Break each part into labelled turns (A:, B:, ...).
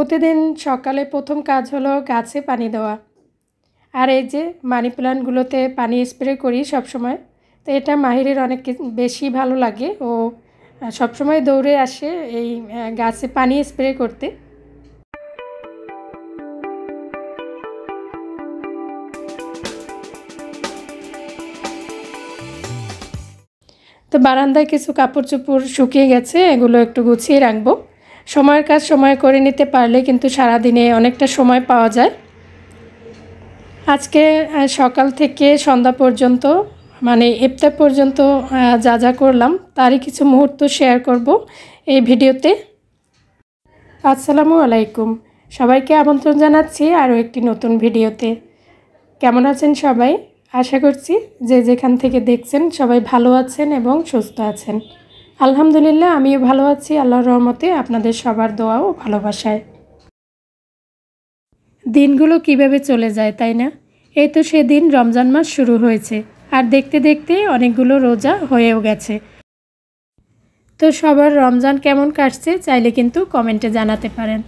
A: প্রতিদিন সকালে প্রথম কাজ হলো গাছে পানি দেওয়া। আর এই যে মানি প্ল্যান্টগুলোতে পানি স্প্রে করি সব সময়। তো এটা মাহিরের অনেক বেশি ভালো লাগে। ও সবসময় দৌড়ে আসে এই গাছে পানি স্প্রে করতে। তো বারান্দায় কিছু কাপড় চোপড় শুকিয়ে গেছে, এগুলো একটু গুছিয়ে রাখবো। সময়ের কাজ সময় করে নিতে পারলে কিন্তু সারাদিনে অনেকটা সময় পাওয়া যায়। আজকে সকাল থেকে সন্ধ্যা পর্যন্ত মানে ইফতার পর্যন্ত যা যা করলাম তারই কিছু মুহূর্ত শেয়ার করব এই ভিডিওতে। আসসালামু আলাইকুম, সবাইকে আমন্ত্রণ জানাচ্ছি আরও একটি নতুন ভিডিওতে। কেমন আছেন সবাই? আশা করছি যে যেখান থেকে দেখছেন সবাই ভালো আছেন এবং সুস্থ আছেন। আলহামদুলিল্লাহ আমিও ভালো আছি আল্লাহর রহমতে, আপনাদের সবার দোয়া ও ভালোবাসায়। দিনগুলো কিভাবে চলে যায় তাই না? এই তো সেদিন রমজান মাস শুরু হয়েছে আর দেখতে দেখতে অনেকগুলো রোজা হয়েও গেছে। তো সবার রমজান কেমন কাটছে চাইলে কিন্তু কমেন্টে জানাতে পারেন।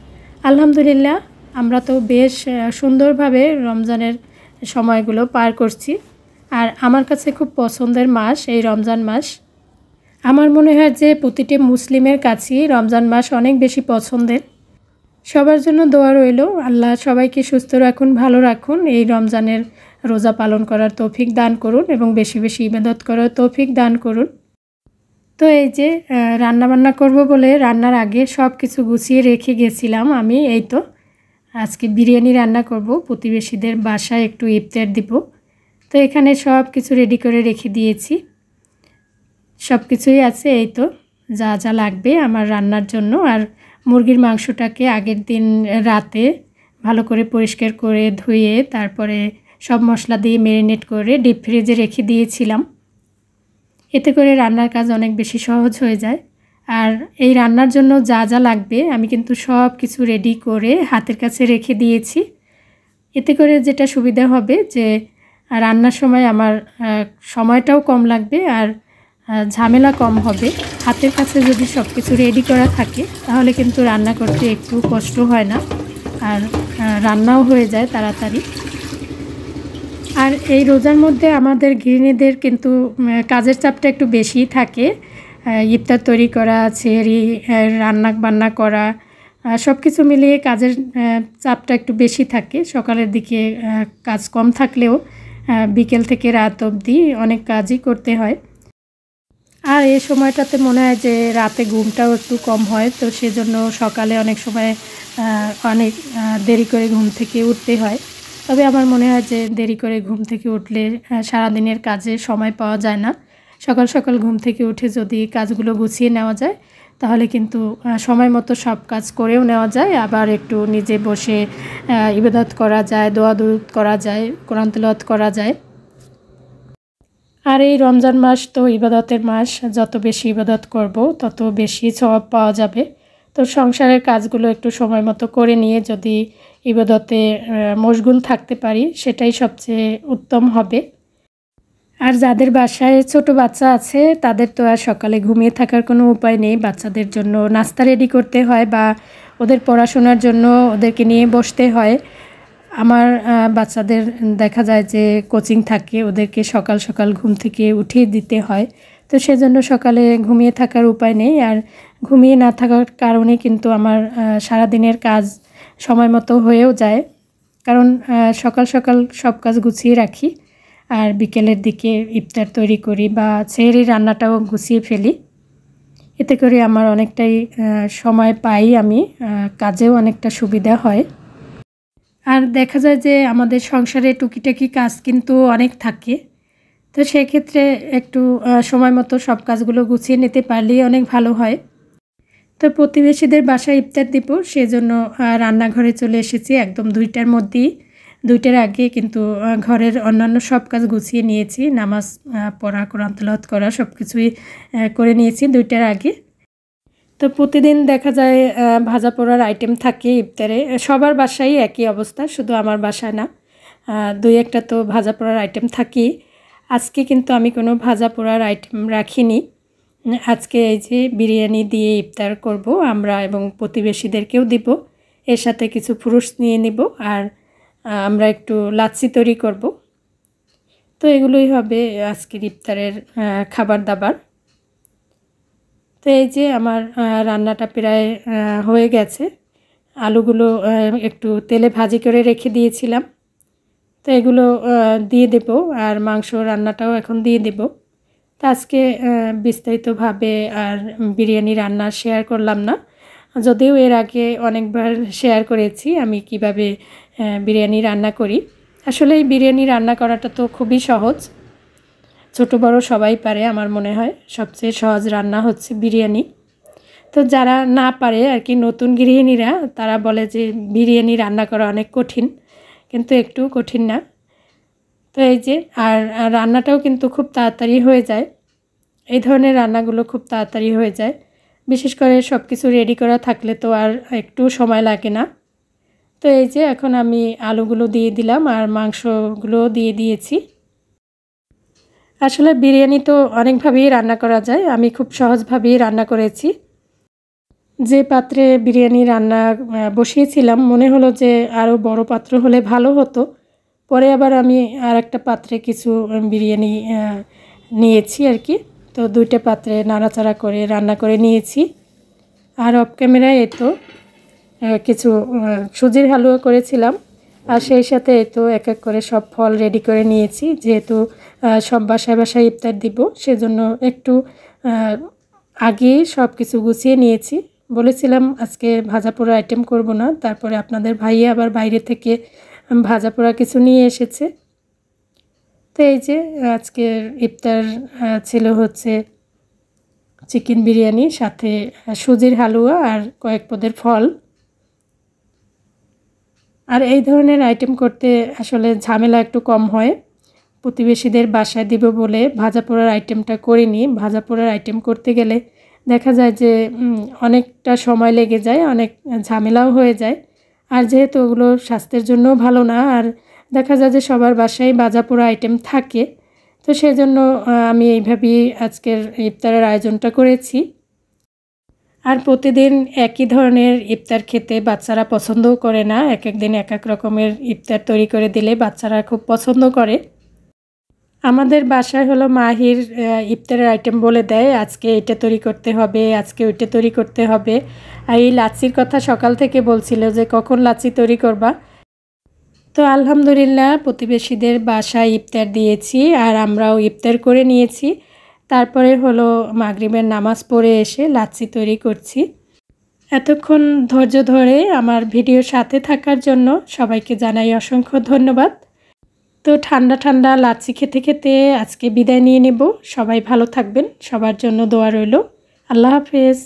A: আলহামদুলিল্লাহ আমরা তো বেশ সুন্দরভাবে রমজানের সময়গুলো পার করছি। আর আমার কাছে খুব পছন্দের মাস এই রমজান মাস। আমার মনে হয় যে প্রতিটি মুসলিমের কাছেই রমজান মাস অনেক বেশি পছন্দের। সবার জন্য দোয়া রইল, আল্লাহ সবাইকে সুস্থ রাখুন, ভালো রাখুন, এই রমজানের রোজা পালন করার তৌফিক দান করুন এবং বেশি বেশি ইবাদত করার তৌফিক দান করুন। তো এই যে রান্নাবান্না করব বলে রান্নার আগে সব কিছু গুছিয়ে রেখে গেছিলাম আমি। এই তো আজকে বিরিয়ানি রান্না করব, প্রতিবেশীদের বাসায় একটু ইফতার দিব। তো এখানে সব কিছু রেডি করে রেখে দিয়েছি, সব কিছুই আছে। এই তো যা যা লাগবে আমার রান্নার জন্য। আর মুরগির মাংসটাকে আগের দিন রাতে ভালো করে পরিষ্কার করে ধুয়ে তারপরে সব মশলা দিয়ে ম্যারিনেট করে ডিপ ফ্রিজে রেখে দিয়েছিলাম। এতে করে রান্নার কাজ অনেক বেশি সহজ হয়ে যায়। আর এই রান্নার জন্য যা যা লাগবে আমি কিন্তু সব কিছু রেডি করে হাতের কাছে রেখে দিয়েছি। এতে করে যেটা সুবিধা হবে যে রান্নার সময় আমার সময়টাও কম লাগবে আর ঝামেলা কম হবে। হাতের কাছে যদি সব কিছু রেডি করা থাকে তাহলে কিন্তু রান্না করতে একটু কষ্ট হয় না আর রান্নাও হয়ে যায় তাড়াতাড়ি। আর এই রোজার মধ্যে আমাদের গৃহিণীদের কিন্তু কাজের চাপটা একটু বেশিই থাকে। ইফতার তৈরি করা, সেহরি রান্না বান্না করা, সব কিছু মিলিয়ে কাজের চাপটা একটু বেশি থাকে। সকালের দিকে কাজ কম থাকলেও বিকেল থেকে রাত অবধি অনেক কাজই করতে হয়। আর এই সময়টাতে মনে হয় যে রাতে ঘুমটাও একটু কম হয়, তো সেজন্য সকালে অনেক সময় অনেক দেরি করে ঘুম থেকে উঠতে হয়। তবে আমার মনে হয় যে দেরি করে ঘুম থেকে উঠলে সারাদিনের কাজে সময় পাওয়া যায় না। সকাল সকাল ঘুম থেকে উঠে যদি কাজগুলো গুছিয়ে নেওয়া যায় তাহলে কিন্তু সময় মতো সব কাজ করেও নেওয়া যায়, আবার একটু নিজে বসে ইবাদত করা যায়, দোয়া দুরূদ করা যায়, কোরআন তেলাওয়াত করা যায়। আর এই রমজান মাস তো ইবাদতের মাস, যত বেশি ইবাদত করব তত বেশি সওয়াব পাওয়া যাবে। তো সংসারের কাজগুলো একটু সময় মতো করে নিয়ে যদি ইবাদতে মশগুল থাকতে পারি সেটাই সবচেয়ে উত্তম হবে। আর যাদের বাসায় ছোট বাচ্চা আছে তাদের তো আর সকালে ঘুমিয়ে থাকার কোনো উপায় নেই। বাচ্চাদের জন্য নাস্তা রেডি করতে হয় বা ওদের পড়াশোনার জন্য ওদেরকে নিয়ে বসতে হয়। আমার বাচ্চাদের দেখা যায় যে কোচিং থাকে, ওদেরকে সকাল সকাল ঘুম থেকে উঠিয়ে দিতে হয়। তো সেজন্য সকালে ঘুমিয়ে থাকার উপায় নেই। আর ঘুমিয়ে না থাকার কারণে কিন্তু আমার সারাদিনের কাজ সময় মতো হয়েও যায়, কারণ সকাল সকাল সব কাজ গুছিয়ে রাখি আর বিকেলের দিকে ইফতার তৈরি করি বা সেহরি রান্নাটাও গুছিয়ে ফেলি। এতে করে আমার অনেকটাই সময় পাই, আমি কাজেও অনেকটা সুবিধা হয়। আর দেখা যায় যে আমাদের সংসারে টুকিটাকি কাজ কিন্তু অনেক থাকে, তো সেক্ষেত্রে একটু সময় মতো সব কাজগুলো গুছিয়ে নিতে পারলেই অনেক ভালো হয়। তো প্রতিবেশীদের বাসায় ইফতার দিব, সেজন্য রান্নাঘরে চলে এসেছি একদম 2টার মধ্যেই। 2টার আগে কিন্তু ঘরের অন্যান্য সব কাজ গুছিয়ে নিয়েছি, নামাজ পড়া, কোরআন তেলাওয়াত করা সব কিছুই করে নিয়েছি 2টার আগে। তো প্রতিদিন দেখা যায় ভাজা পোড়ার আইটেম থাকে ইফতারে, সবার বাসায় একই অবস্থা, শুধু আমার বাসায় না। 2-1টা তো ভাজা পোড়ার আইটেম থাকেই। আজকে কিন্তু আমি কোনো ভাজা পোড়ার আইটেম রাখিনি। আজকে এই যে বিরিয়ানি দিয়ে ইফতার করব আমরা এবং প্রতিবেশীদেরকেও দিব। এর সাথে কিছু ফ্রুটস নিয়ে নিব আর আমরা একটু লাচ্ছি তৈরি করব। তো এগুলোই হবে আজকের ইফতারের খাবার দাবার। তো এই যে আমার রান্নাটা প্রায় হয়ে গেছে। আলুগুলো একটু তেলে ভাজি করে রেখে দিয়েছিলাম, তো এগুলো দিয়ে দেব আর মাংস রান্নাটাও এখন দিয়ে দেব। তো আজকে বিস্তারিতভাবে আর বিরিয়ানি রান্না শেয়ার করলাম না, যদিও এর আগে অনেকবার শেয়ার করেছি আমি কিভাবে বিরিয়ানি রান্না করি। আসলে এই বিরিয়ানি রান্না করাটা তো খুবই সহজ, ছোট বড় সবাই পারে। আমার মনে হয় সবচেয়ে সহজ রান্না হচ্ছে বিরিয়ানি। তো যারা না পারে আর কি, নতুন গৃহিণীরা, তারা বলে যে বিরিয়ানি রান্না করা অনেক কঠিন, কিন্তু একটু কঠিন না। তো এই যে আর রান্নাটাও কিন্তু খুব তাড়াতাড়ি হয়ে যায়। এই ধরনের রান্নাগুলো খুব তাড়াতাড়ি হয়ে যায়, বিশেষ করে সব কিছু রেডি করা থাকলে তো আর একটু সময় লাগে না। তো এই যে এখন আমি আলুগুলো দিয়ে দিলাম আর মাংসগুলো দিয়ে দিয়েছি। আসলে বিরিয়ানি তো অনেকভাবেই রান্না করা যায়, আমি খুব সহজভাবেই রান্না করেছি। যে পাত্রে বিরিয়ানি রান্না বসিয়েছিলাম মনে হলো যে আরও বড় পাত্র হলে ভালো হতো। পরে আবার আমি আর একটা পাত্রে কিছু বিরিয়ানি নিয়েছি আর কি। তো দুইটা পাত্রে নাড়াচাড়া করে রান্না করে নিয়েছি। আর অফ ক্যামেরায় তো কিছু সুজির হালুয়া করেছিলাম, আর সেই সাথে তো এক এক করে সব ফল রেডি করে নিয়েছি। যেহেতু সব বাসায় বাসায় ইফতার দিব, সেজন্য একটু আগেই সব কিছু গুছিয়ে নিয়েছি। বলেছিলাম আজকে ভাজা পোড়া আইটেম করব না, তারপরে আপনাদের ভাইয়া আবার বাইরে থেকে ভাজা পোড়া কিছু নিয়ে এসেছে। তো এই যে আজকের ইফতার ছিল হচ্ছে চিকেন বিরিয়ানি, সাথে সুজির হালুয়া আর কয়েক পদের ফল। আর এই ধরনের আইটেম করতে আসলে ঝামেলা একটু কম হয়। প্রতিবেশীদের বাসায় দিব বলে ভাজা পোড়ার আইটেমটা করিনি। ভাজা পোড়ার আইটেম করতে গেলে দেখা যায় যে অনেকটা সময় লেগে যায়, অনেক ঝামেলাও হয়ে যায়। আর যেহেতু ওগুলো স্বাস্থ্যের জন্যও ভালো না, আর দেখা যায় যে সবার বাসায় ভাজা পোড়া আইটেম থাকে, তো সেজন্য আমি এইভাবেই আজকের ইফতারের আয়োজনটা করেছি। আর প্রতিদিন একই ধরনের ইফতার খেতে বাচ্চারা পছন্দও করে না। এক এক দিন এক এক রকমের ইফতার তৈরি করে দিলে বাচ্চারা খুব পছন্দ করে। আমাদের বাসায় হলো মাহির ইফতারের আইটেম বলে দেয়, আজকে এটা তৈরি করতে হবে, আজকে ওইটা তৈরি করতে হবে। আর এই লাচ্ছির কথা সকাল থেকে বলছিল যে কখন লাচ্ছি তৈরি করবা। তো আলহামদুলিল্লাহ প্রতিবেশীদের বাসায় ইফতার দিয়েছি আর আমরাও ইফতার করে নিয়েছি। তারপরে হলো মাগরিবের নামাজ পড়ে এসে লাচ্ছি তৈরি করছি। এতক্ষণ ধৈর্য ধরে আমার ভিডিওর সাথে থাকার জন্য সবাইকে জানাই অসংখ্য ধন্যবাদ। তো ঠান্ডা ঠান্ডা লাচ্ছি খেতে খেতে আজকে বিদায় নিয়ে নেব। সবাই ভালো থাকবেন, সবার জন্য দোয়া রইল। আল্লাহ হাফেজ।